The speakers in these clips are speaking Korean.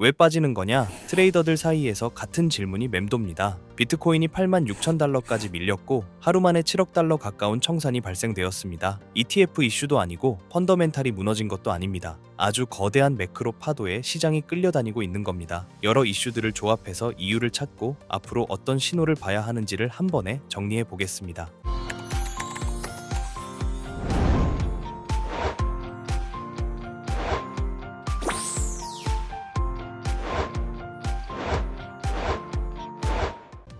왜 빠지는 거냐? 트레이더들 사이에서 같은 질문이 맴돕니다. 비트코인이 86,000달러까지 밀렸고 하루 만에 7억 달러 가까운 청산이 발생되었습니다. ETF 이슈도 아니고 펀더멘탈이 무너진 것도 아닙니다. 아주 거대한 매크로 파도에 시장이 끌려다니고 있는 겁니다. 여러 이슈들을 조합해서 이유를 찾고 앞으로 어떤 신호를 봐야 하는지를 한 번에 정리해 보겠습니다.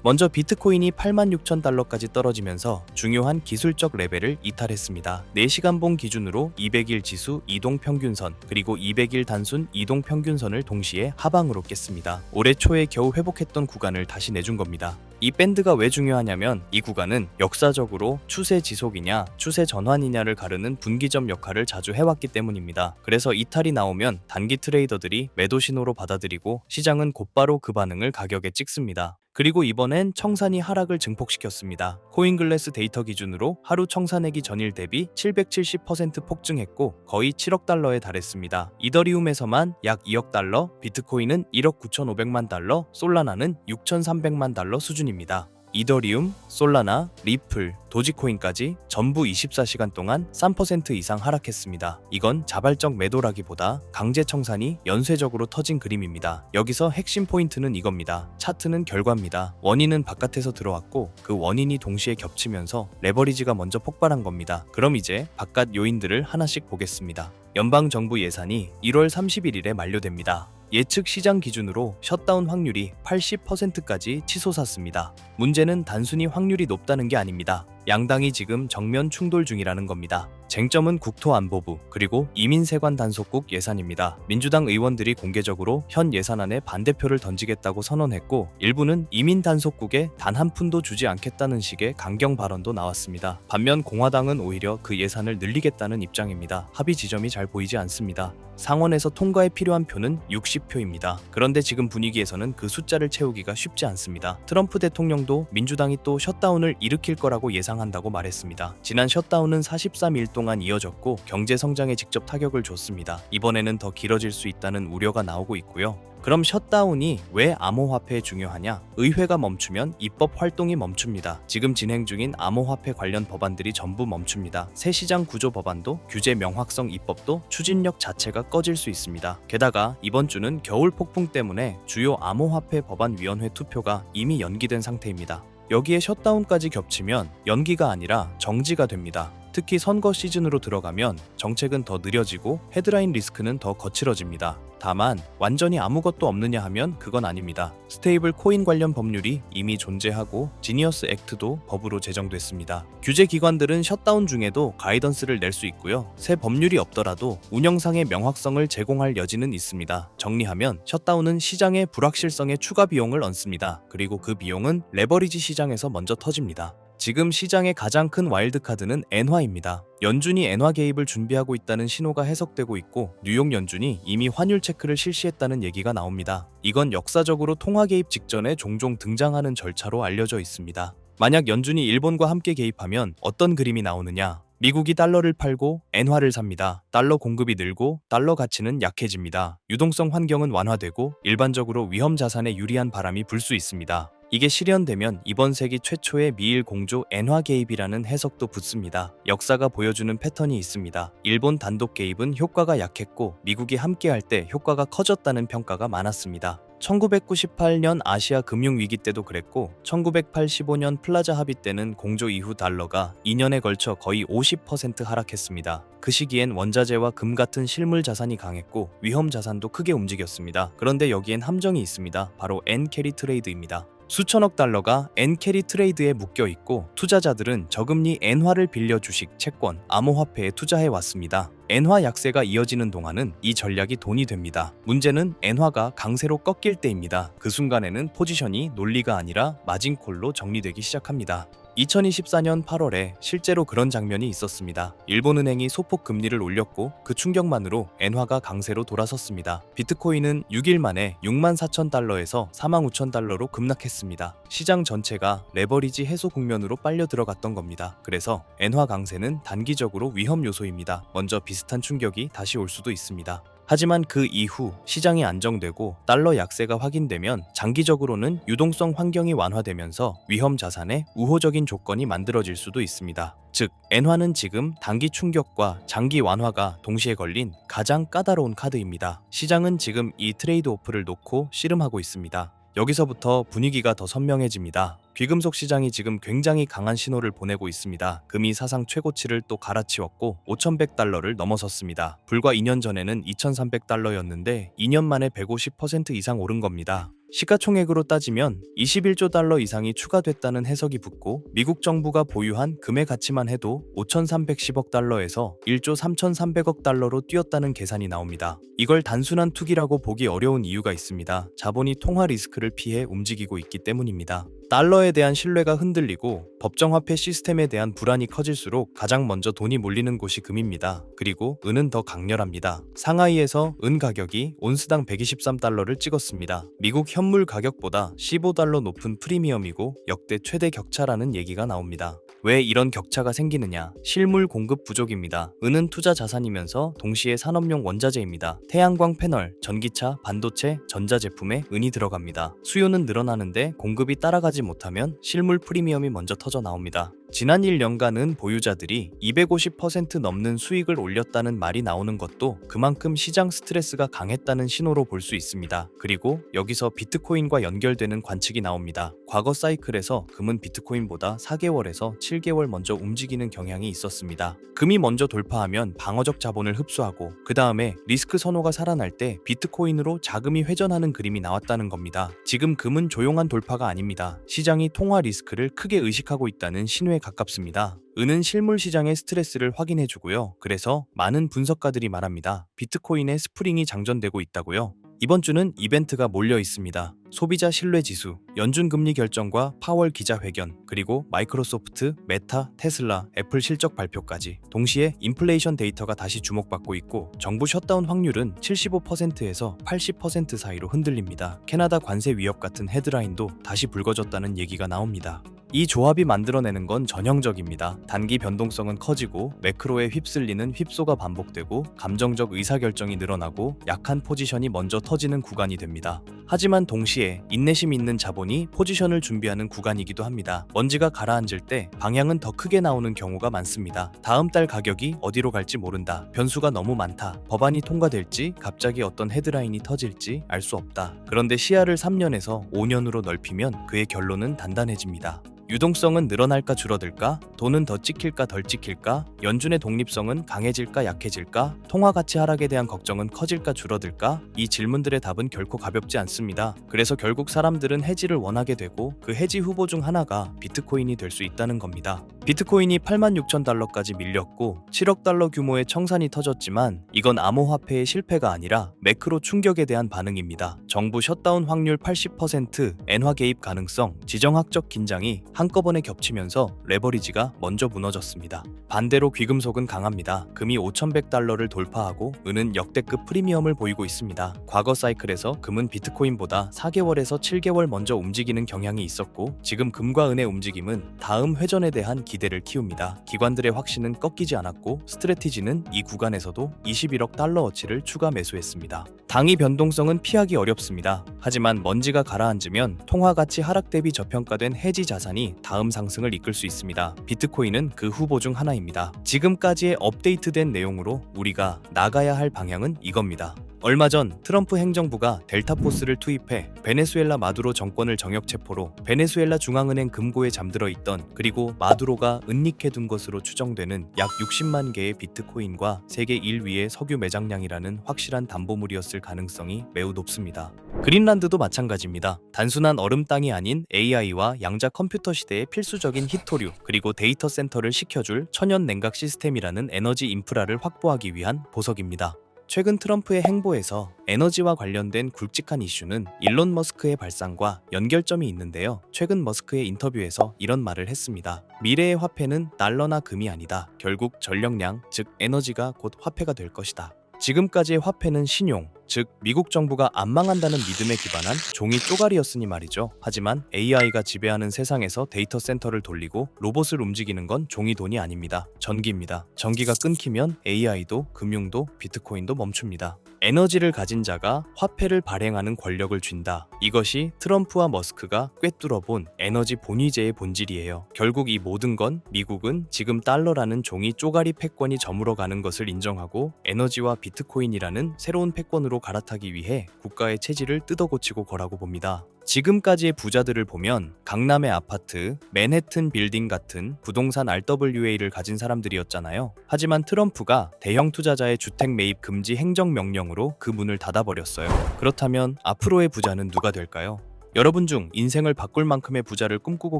먼저 비트코인이 86,000달러까지 떨어지면서 중요한 기술적 레벨을 이탈했습니다. 4시간봉 기준으로 200일 지수 이동평균선 그리고 200일 단순 이동평균선을 동시에 하방으로 깼습니다. 올해 초에 겨우 회복했던 구간을 다시 내준 겁니다. 이 밴드가 왜 중요하냐면 이 구간은 역사적으로 추세 지속이냐 추세 전환이냐를 가르는 분기점 역할을 자주 해왔기 때문입니다. 그래서 이탈이 나오면 단기 트레이더들이 매도 신호로 받아들이고 시장은 곧바로 그 반응을 가격에 찍습니다. 그리고 이번엔 청산이 하락을 증폭시켰습니다. 코인글래스 데이터 기준으로 하루 청산액이 전일 대비 770% 폭증했고 거의 7억 달러에 달했습니다. 이더리움에서만 약 2억 달러, 비트코인은 1억 9,500만 달러, 솔라나는 6,300만 달러 수준입니다. 이더리움, 솔라나, 리플, 도지코인까지 전부 24시간 동안 3% 이상 하락했습니다. 이건 자발적 매도라기보다 강제 청산이 연쇄적으로 터진 그림입니다. 여기서 핵심 포인트는 이겁니다. 차트는 결과입니다. 원인은 바깥에서 들어왔고 그 원인이 동시에 겹치면서 레버리지가 먼저 폭발한 겁니다. 그럼 이제 바깥 요인들을 하나씩 보겠습니다. 연방정부 예산이 1월 31일에 만료됩니다. 예측 시장 기준으로 셧다운 확률이 80%까지 치솟았습니다. 문제는 단순히 확률이 높다는 게 아닙니다. 양당이 지금 정면 충돌 중이라는 겁니다. 쟁점은 국토안보부 그리고 이민세관 단속국 예산입니다. 민주당 의원들이 공개적으로 현 예산안에 반대표를 던지겠다고 선언했고 일부는 이민 단속국에 단 한 푼도 주지 않겠다는 식의 강경 발언도 나왔습니다. 반면 공화당은 오히려 그 예산을 늘리겠다는 입장입니다. 합의 지점이 잘 보이지 않습니다. 상원에서 통과에 필요한 표는 60표입니다. 그런데 지금 분위기에서는 그 숫자를 채우기가 쉽지 않습니다. 트럼프 대통령도 민주당이 또 셧다운을 일으킬 거라고 예상한다고 말했습니다. 지난 셧다운은 43일 동안 이어졌고 경제 성장에 직접 타격을 줬습니다. 이번에는 더 길어질 수 있다는 우려가 나오고 있고요. 그럼 셧다운이 왜 암호화폐에 중요하냐? 의회가 멈추면 입법 활동이 멈춥니다. 지금 진행 중인 암호화폐 관련 법안들이 전부 멈춥니다. 새 시장 구조 법안도 규제 명확성 입법도 추진력 자체가 꺼질 수 있습니다. 게다가 이번 주는 겨울 폭풍 때문에 주요 암호화폐 법안위원회 투표가 이미 연기된 상태입니다. 여기에 셧다운까지 겹치면 연기가 아니라 정지가 됩니다. 특히 선거 시즌으로 들어가면 정책은 더 느려지고 헤드라인 리스크는 더 거칠어집니다. 다만 완전히 아무것도 없느냐 하면 그건 아닙니다. 스테이블 코인 관련 법률이 이미 존재하고 지니어스 액트도 법으로 제정됐습니다. 규제 기관들은 셧다운 중에도 가이던스를 낼 수 있고요. 새 법률이 없더라도 운영상의 명확성을 제공할 여지는 있습니다. 정리하면 셧다운은 시장의 불확실성에 추가 비용을 얹습니다. 그리고 그 비용은 레버리지 시장에서 먼저 터집니다. 지금 시장의 가장 큰 와일드카드는 엔화입니다. 연준이 엔화 개입을 준비하고 있다는 신호가 해석되고 있고 뉴욕 연준이 이미 환율 체크를 실시했다는 얘기가 나옵니다. 이건 역사적으로 통화 개입 직전에 종종 등장하는 절차로 알려져 있습니다. 만약 연준이 일본과 함께 개입하면 어떤 그림이 나오느냐? 미국이 달러를 팔고 엔화를 삽니다. 달러 공급이 늘고 달러 가치는 약해집니다. 유동성 환경은 완화되고 일반적으로 위험 자산에 유리한 바람이 불 수 있습니다. 이게 실현되면 이번 세기 최초의 미일 공조 엔화 개입이라는 해석도 붙습니다. 역사가 보여주는 패턴이 있습니다. 일본 단독 개입은 효과가 약했고 미국이 함께할 때 효과가 커졌다는 평가가 많았습니다. 1998년 아시아 금융위기 때도 그랬고 1985년 플라자 합의 때는 공조 이후 달러가 2년에 걸쳐 거의 50% 하락했습니다. 그 시기엔 원자재와 금 같은 실물 자산이 강했고 위험 자산도 크게 움직였습니다. 그런데 여기엔 함정이 있습니다. 바로 엔캐리 트레이드입니다. 수천억 달러가 엔캐리 트레이드에 묶여 있고 투자자들은 저금리 엔화를 빌려 주식, 채권, 암호화폐에 투자해 왔습니다. 엔화 약세가 이어지는 동안은 이 전략이 돈이 됩니다. 문제는 엔화가 강세로 꺾일 때입니다. 그 순간에는 포지션이 논리가 아니라 마진콜로 정리되기 시작합니다. 2024년 8월에 실제로 그런 장면이 있었습니다. 일본은행이 소폭 금리를 올렸고 그 충격만으로 엔화가 강세로 돌아섰습니다. 비트코인은 6일 만에 64,000달러에서 45,000달러로 급락했습니다. 시장 전체가 레버리지 해소 국면으로 빨려 들어갔던 겁니다. 그래서 엔화 강세는 단기적으로 위험 요소입니다. 먼저 비슷한 충격이 다시 올 수도 있습니다. 하지만 그 이후 시장이 안정되고 달러 약세가 확인되면 장기적으로는 유동성 환경이 완화되면서 위험 자산에 우호적인 조건이 만들어질 수도 있습니다. 즉, 엔화는 지금 단기 충격과 장기 완화가 동시에 걸린 가장 까다로운 카드입니다. 시장은 지금 이 트레이드 오프를 놓고 씨름하고 있습니다. 여기서부터 분위기가 더 선명해집니다. 귀금속 시장이 지금 굉장히 강한 신호를 보내고 있습니다. 금이 사상 최고치를 또 갈아치웠고 5,100달러를 넘어섰습니다. 불과 2년 전에는 2,300달러였는데 2년 만에 150% 이상 오른 겁니다. 시가총액으로 따지면 21조 달러 이상이 추가됐다는 해석이 붙고 미국 정부가 보유한 금의 가치만 해도 5,310억 달러에서 1조 3,300억 달러로 뛰었다는 계산이 나옵니다. 이걸 단순한 투기라고 보기 어려운 이유가 있습니다. 자본이 통화 리스크를 피해 움직이고 있기 때문입니다. 달러에 대한 신뢰가 흔들리고 법정화폐 시스템에 대한 불안이 커질수록 가장 먼저 돈이 몰리는 곳이 금입니다. 그리고 은은 더 강렬합니다. 상하이에서 은 가격이 온스당 123달러를 찍었습니다. 미국 현물 가격보다 15달러 높은 프리미엄이고 역대 최대 격차라는 얘기가 나옵니다. 왜 이런 격차가 생기느냐? 실물 공급 부족입니다. 은은 투자 자산이면서 동시에 산업용 원자재입니다. 태양광 패널, 전기차, 반도체, 전자제품에 은이 들어갑니다. 수요는 늘어나는데 공급이 따라가지 못하면 실물 프리미엄이 먼저 터져 나옵니다. 지난 1년간은 보유자들이 250% 넘는 수익을 올렸다는 말이 나오는 것도 그만큼 시장 스트레스가 강했다는 신호로 볼 수 있습니다. 그리고 여기서 비트코인과 연결되는 관측이 나옵니다. 과거 사이클에서 금은 비트코인보다 4개월에서 7개월 먼저 움직이는 경향이 있었습니다. 금이 먼저 돌파하면 방어적 자본을 흡수하고 그 다음에 리스크 선호가 살아날 때 비트코인으로 자금이 회전하는 그림이 나왔다는 겁니다. 지금 금은 조용한 돌파가 아닙니다. 시장이 통화 리스크를 크게 의식하고 있다는 신호에 가깝습니다. 은은 실물 시장의 스트레스를 확인해주고요. 그래서 많은 분석가들이 말합니다. 비트코인에 스프링이 장전되고 있다고요. 이번 주는 이벤트가 몰려 있습니다. 소비자 신뢰 지수, 연준 금리 결정과 파월 기자회견, 그리고 마이크로소프트, 메타, 테슬라, 애플 실적 발표까지. 동시에 인플레이션 데이터가 다시 주목받고 있고 정부 셧다운 확률은 75%에서 80% 사이로 흔들립니다. 캐나다 관세 위협 같은 헤드라인도 다시 불거졌다는 얘기가 나옵니다. 이 조합이 만들어내는 건 전형적입니다. 단기 변동성은 커지고 매크로에 휩쓸리는 휩소가 반복되고 감정적 의사결정이 늘어나고 약한 포지션이 먼저 터지는 구간이 됩니다. 하지만 동시에 인내심 있는 자본이 포지션을 준비하는 구간이기도 합니다. 먼지가 가라앉을 때 방향은 더 크게 나오는 경우가 많습니다. 다음 달 가격이 어디로 갈지 모른다. 변수가 너무 많다. 법안이 통과될지 갑자기 어떤 헤드라인이 터질지 알 수 없다. 그런데 시야를 3년에서 5년으로 넓히면 그의 결론은 단단해집니다. 유동성은 늘어날까 줄어들까? 돈은 더 찍힐까 덜 찍힐까? 연준의 독립성은 강해질까 약해질까? 통화 가치 하락에 대한 걱정은 커질까 줄어들까? 이 질문들의 답은 결코 가볍지 않습니다. 그래서 결국 사람들은 해지를 원하게 되고 그 해지 후보 중 하나가 비트코인이 될 수 있다는 겁니다. 비트코인이 86,000달러까지 밀렸고 7억 달러 규모의 청산이 터졌지만 이건 암호화폐의 실패가 아니라 매크로 충격에 대한 반응입니다. 정부 셧다운 확률 80%, 엔화 개입 가능성, 지정학적 긴장이 한꺼번에 겹치면서 레버리지가 먼저 무너졌습니다. 반대로 귀금속은 강합니다. 금이 5,100달러를 돌파하고 은은 역대급 프리미엄을 보이고 있습니다. 과거 사이클에서 금은 비트코인보다 4개월에서 7개월 먼저 움직이는 경향이 있었고 지금 금과 은의 움직임은 다음 회전에 대한 기대를 키웁니다. 기관들의 확신은 꺾이지 않았고 스트래티지는 이 구간에서도 21억 달러어치를 추가 매수했습니다. 당위 변동성은 피하기 어렵습니다. 하지만 먼지가 가라앉으면 통화 가치 하락 대비 저평가된 해지 자산이 다음 상승을 이끌 수 있습니다. 비트코인은 그 후보 중 하나입니다. 지금까지의 업데이트된 내용으로 우리가 나가야 할 방향은 이겁니다. 얼마 전 트럼프 행정부가 델타포스를 투입해 베네수엘라 마두로 정권을 정역 체포로 베네수엘라 중앙은행 금고에 잠들어 있던 그리고 마두로가 은닉해둔 것으로 추정되는 약 60만 개의 비트코인과 세계 1위의 석유 매장량이라는 확실한 담보물이었을 가능성이 매우 높습니다. 그린란드도 마찬가지입니다. 단순한 얼음 땅이 아닌 AI와 양자 컴퓨터 시대의 필수적인 히토류 그리고 데이터 센터를 시켜줄 천연 냉각 시스템이라는 에너지 인프라를 확보하기 위한 보석입니다. 최근 트럼프의 행보에서 에너지와 관련된 굵직한 이슈는 일론 머스크의 발상과 연결점이 있는데요. 최근 머스크의 인터뷰에서 이런 말을 했습니다. 미래의 화폐는 달러나 금이 아니다. 결국 전력량, 즉 에너지가 곧 화폐가 될 것이다. 지금까지의 화폐는 신용, 즉 미국 정부가 안 망한다는 믿음에 기반한 종이 쪼가리였으니 말이죠. 하지만 AI가 지배하는 세상에서 데이터 센터를 돌리고 로봇을 움직이는 건 종이 돈이 아닙니다. 전기입니다. 전기가 끊기면 AI도, 금융도, 비트코인도 멈춥니다. 에너지를 가진 자가 화폐를 발행하는 권력을 쥔다. 이것이 트럼프와 머스크가 꿰뚫어본 에너지 본위제의 본질이에요. 결국 이 모든 건 미국은 지금 달러라는 종이 쪼가리 패권이 저물어가는 것을 인정하고 에너지와 비트코인이라는 새로운 패권으로 갈아타기 위해 국가의 체질을 뜯어고치고 거라고 봅니다. 지금까지의 부자들을 보면 강남의 아파트, 맨해튼 빌딩 같은 부동산 RWA를 가진 사람들이었잖아요. 하지만 트럼프가 대형 투자자의 주택 매입 금지 행정명령으로 그 문을 닫아버렸어요. 그렇다면 앞으로의 부자는 누가 될까요? 여러분 중 인생을 바꿀 만큼의 부자를 꿈꾸고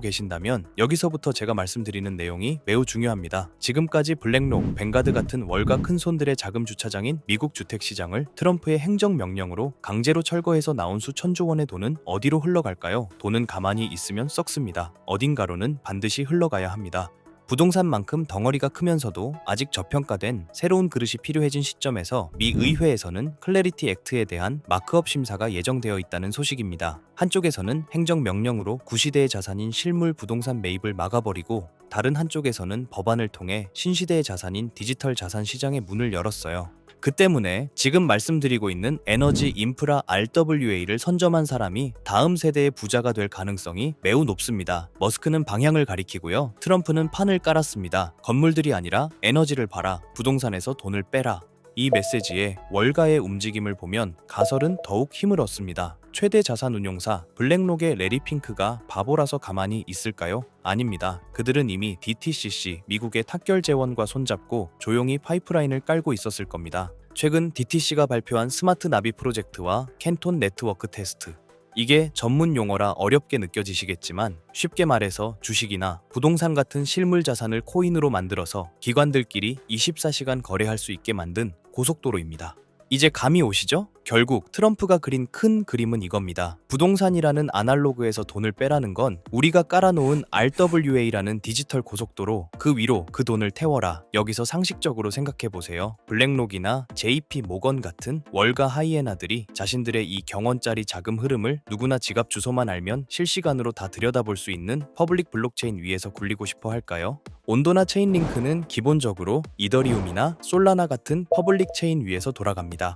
계신다면 여기서부터 제가 말씀드리는 내용이 매우 중요합니다. 지금까지 블랙록, 뱅가드 같은 월가 큰손들의 자금 주차장인 미국 주택시장을 트럼프의 행정명령으로 강제로 철거해서 나온 수천조 원의 돈은 어디로 흘러갈까요? 돈은 가만히 있으면 썩습니다. 어딘가로는 반드시 흘러가야 합니다. 부동산만큼 덩어리가 크면서도 아직 저평가된 새로운 그릇이 필요해진 시점에서 미 의회에서는 클래리티 액트에 대한 마크업 심사가 예정되어 있다는 소식입니다. 한쪽에서는 행정명령으로 구시대의 자산인 실물 부동산 매입을 막아버리고 다른 한쪽에서는 법안을 통해 신시대의 자산인 디지털 자산 시장의 문을 열었어요. 그 때문에 지금 말씀드리고 있는 에너지 인프라 RWA를 선점한 사람이 다음 세대의 부자가 될 가능성이 매우 높습니다. 머스크는 방향을 가리키고요. 트럼프는 판을 깔았습니다. 건물들이 아니라 에너지를 팔아 부동산에서 돈을 빼라. 이 메시지의 월가의 움직임을 보면 가설은 더욱 힘을 얻습니다. 최대 자산 운용사 블랙록의 레리 핑크가 바보라서 가만히 있을까요? 아닙니다. 그들은 이미 DTCC, 미국의 탁결 재원과 손잡고 조용히 파이프라인을 깔고 있었을 겁니다. 최근 DTC가 발표한 스마트 나비 프로젝트와 캔톤 네트워크 테스트. 이게 전문 용어라 어렵게 느껴지시겠지만 쉽게 말해서 주식이나 부동산 같은 실물 자산을 코인으로 만들어서 기관들끼리 24시간 거래할 수 있게 만든 고속도로입니다. 이제 감이 오시죠? 결국 트럼프가 그린 큰 그림은 이겁니다. 부동산이라는 아날로그에서 돈을 빼라는 건 우리가 깔아놓은 RWA라는 디지털 고속도로 그 위로 그 돈을 태워라. 여기서 상식적으로 생각해보세요. 블랙록이나 JP 모건 같은 월가 하이에나들이 자신들의 이 경원짜리 자금 흐름을 누구나 지갑 주소만 알면 실시간으로 다 들여다볼 수 있는 퍼블릭 블록체인 위에서 굴리고 싶어 할까요? 온도나 체인링크는 기본적으로 이더리움이나 솔라나 같은 퍼블릭 체인 위에서 돌아갑니다.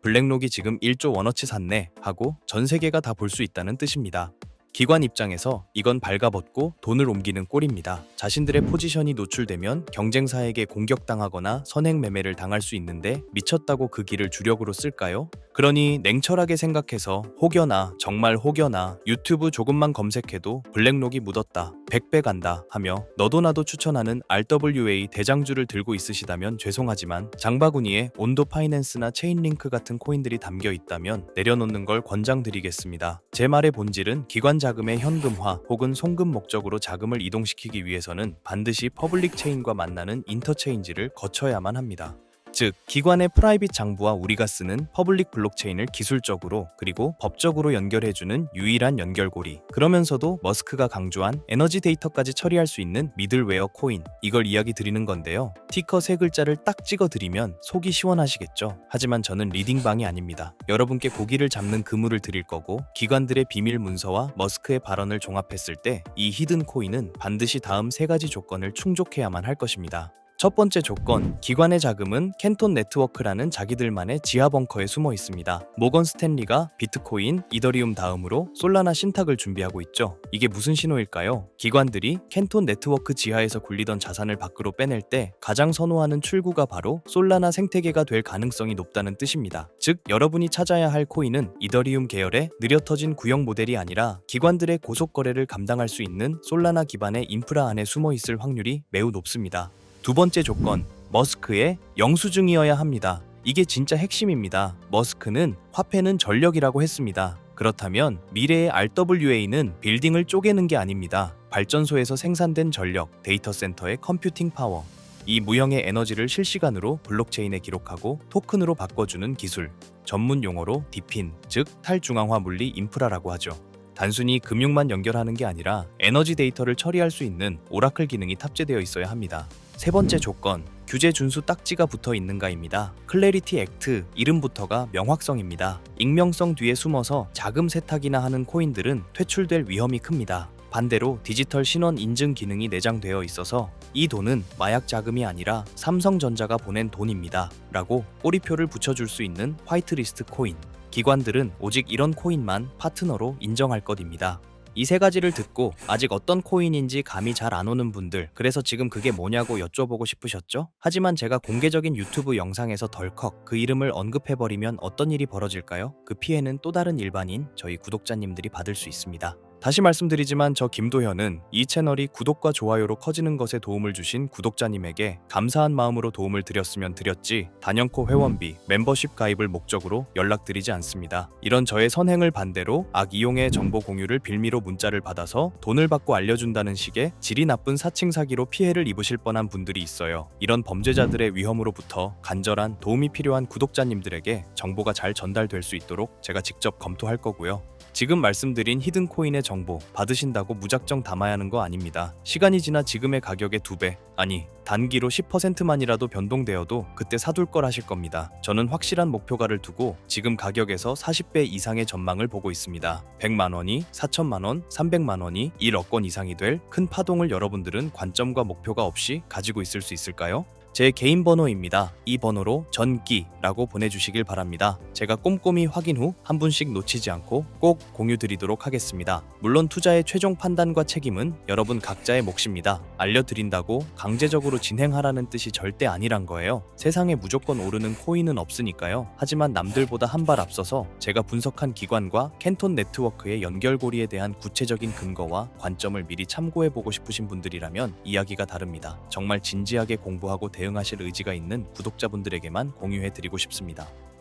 블랙록이 지금 1조 원어치 샀네 하고 전 세계가 다 볼 수 있다는 뜻입니다. 기관 입장에서 이건 발가벗고 돈을 옮기는 꼴입니다. 자신들의 포지션이 노출되면 경쟁사에게 공격당하거나 선행 매매를 당할 수 있는데 미쳤다고 그 길을 주력으로 쓸까요? 그러니 냉철하게 생각해서 혹여나 정말 혹여나 유튜브 조금만 검색해도 블랙록이 묻었다, 100배 간다 하며 너도 나도 추천하는 RWA 대장주를 들고 있으시다면 죄송하지만 장바구니에 온도 파이낸스나 체인링크 같은 코인들이 담겨 있다면 내려놓는 걸 권장드리겠습니다. 제 말의 본질은 기관 자금의 현금화 혹은 송금 목적으로 자금을 이동시키기 위해서는 반드시 퍼블릭 체인과 만나는 인터체인지를 거쳐야만 합니다. 즉, 기관의 프라이빗 장부와 우리가 쓰는 퍼블릭 블록체인을 기술적으로 그리고 법적으로 연결해주는 유일한 연결고리. 그러면서도 머스크가 강조한 에너지 데이터까지 처리할 수 있는 미들웨어 코인. 이걸 이야기 드리는 건데요. 티커 세 글자를 딱 찍어드리면 속이 시원하시겠죠? 하지만 저는 리딩방이 아닙니다. 여러분께 고기를 잡는 그물을 드릴 거고 기관들의 비밀 문서와 머스크의 발언을 종합했을 때 이 히든 코인은 반드시 다음 세 가지 조건을 충족해야만 할 것입니다. 첫 번째 조건, 기관의 자금은 캔톤 네트워크라는 자기들만의 지하 벙커에 숨어 있습니다. 모건 스탠리가 비트코인, 이더리움 다음으로 솔라나 신탁을 준비하고 있죠. 이게 무슨 신호일까요? 기관들이 캔톤 네트워크 지하에서 굴리던 자산을 밖으로 빼낼 때 가장 선호하는 출구가 바로 솔라나 생태계가 될 가능성이 높다는 뜻입니다. 즉, 여러분이 찾아야 할 코인은 이더리움 계열의 느려 터진 구형 모델이 아니라 기관들의 고속 거래를 감당할 수 있는 솔라나 기반의 인프라 안에 숨어 있을 확률이 매우 높습니다. 두 번째 조건, 머스크의 영수증이어야 합니다. 이게 진짜 핵심입니다. 머스크는 화폐는 전력이라고 했습니다. 그렇다면 미래의 RWA는 빌딩을 쪼개는 게 아닙니다. 발전소에서 생산된 전력, 데이터 센터의 컴퓨팅 파워. 이 무형의 에너지를 실시간으로 블록체인에 기록하고 토큰으로 바꿔주는 기술. 전문 용어로 디핀, 즉 탈중앙화 물리 인프라라고 하죠. 단순히 금융만 연결하는 게 아니라 에너지 데이터를 처리할 수 있는 오라클 기능이 탑재되어 있어야 합니다. 세 번째 조건, 규제 준수 딱지가 붙어 있는가입니다. 클래리티 액트, 이름부터가 명확성입니다. 익명성 뒤에 숨어서 자금 세탁이나 하는 코인들은 퇴출될 위험이 큽니다. 반대로 디지털 신원 인증 기능이 내장되어 있어서 이 돈은 마약 자금이 아니라 삼성전자가 보낸 돈입니다 라고 꼬리표를 붙여줄 수 있는 화이트리스트 코인. 기관들은 오직 이런 코인만 파트너로 인정할 것입니다. 이 세 가지를 듣고 아직 어떤 코인인지 감이 잘 안 오는 분들, 그래서 지금 그게 뭐냐고 여쭤보고 싶으셨죠? 하지만 제가 공개적인 유튜브 영상에서 덜컥 그 이름을 언급해버리면 어떤 일이 벌어질까요? 그 피해는 또 다른 일반인, 저희 구독자님들이 받을 수 있습니다. 다시 말씀드리지만 저 김도현은 이 채널이 구독과 좋아요로 커지는 것에 도움을 주신 구독자님에게 감사한 마음으로 도움을 드렸으면 드렸지 단연코 회원비, 멤버십 가입을 목적으로 연락드리지 않습니다. 이런 저의 선행을 반대로 악이용의 정보 공유를 빌미로 문자를 받아서 돈을 받고 알려준다는 식의 질이 나쁜 사칭 사기로 피해를 입으실 뻔한 분들이 있어요. 이런 범죄자들의 위험으로부터 간절한 도움이 필요한 구독자님들에게 정보가 잘 전달될 수 있도록 제가 직접 검토할 거고요. 지금 말씀드린 히든코인의 정보 받으신다고 무작정 담아야 하는 거 아닙니다. 시간이 지나 지금의 가격의 2배, 아니 단기로 10%만이라도 변동되어도 그때 사둘 걸 하실 겁니다. 저는 확실한 목표가를 두고 지금 가격에서 40배 이상의 전망을 보고 있습니다. 100만 원이 4천만 원, 300만 원이 1억 원 이상이 될 큰 파동을 여러분들은 관점과 목표가 없이 가지고 있을 수 있을까요? 제 개인 번호입니다. 이 번호로 전기라고 보내주시길 바랍니다. 제가 꼼꼼히 확인 후 한 분씩 놓치지 않고 꼭 공유드리도록 하겠습니다. 물론 투자의 최종 판단과 책임은 여러분 각자의 몫입니다. 알려드린다고 강제적으로 진행하라는 뜻이 절대 아니란 거예요. 세상에 무조건 오르는 코인은 없으니까요. 하지만 남들보다 한 발 앞서서 제가 분석한 기관과 캔톤 네트워크의 연결고리에 대한 구체적인 근거와 관점을 미리 참고해보고 싶으신 분들이라면 이야기가 다릅니다. 정말 진지하게 공부하고 대응하실 의지가 있는 구독자분들에게만 공유해드리고 싶습니다.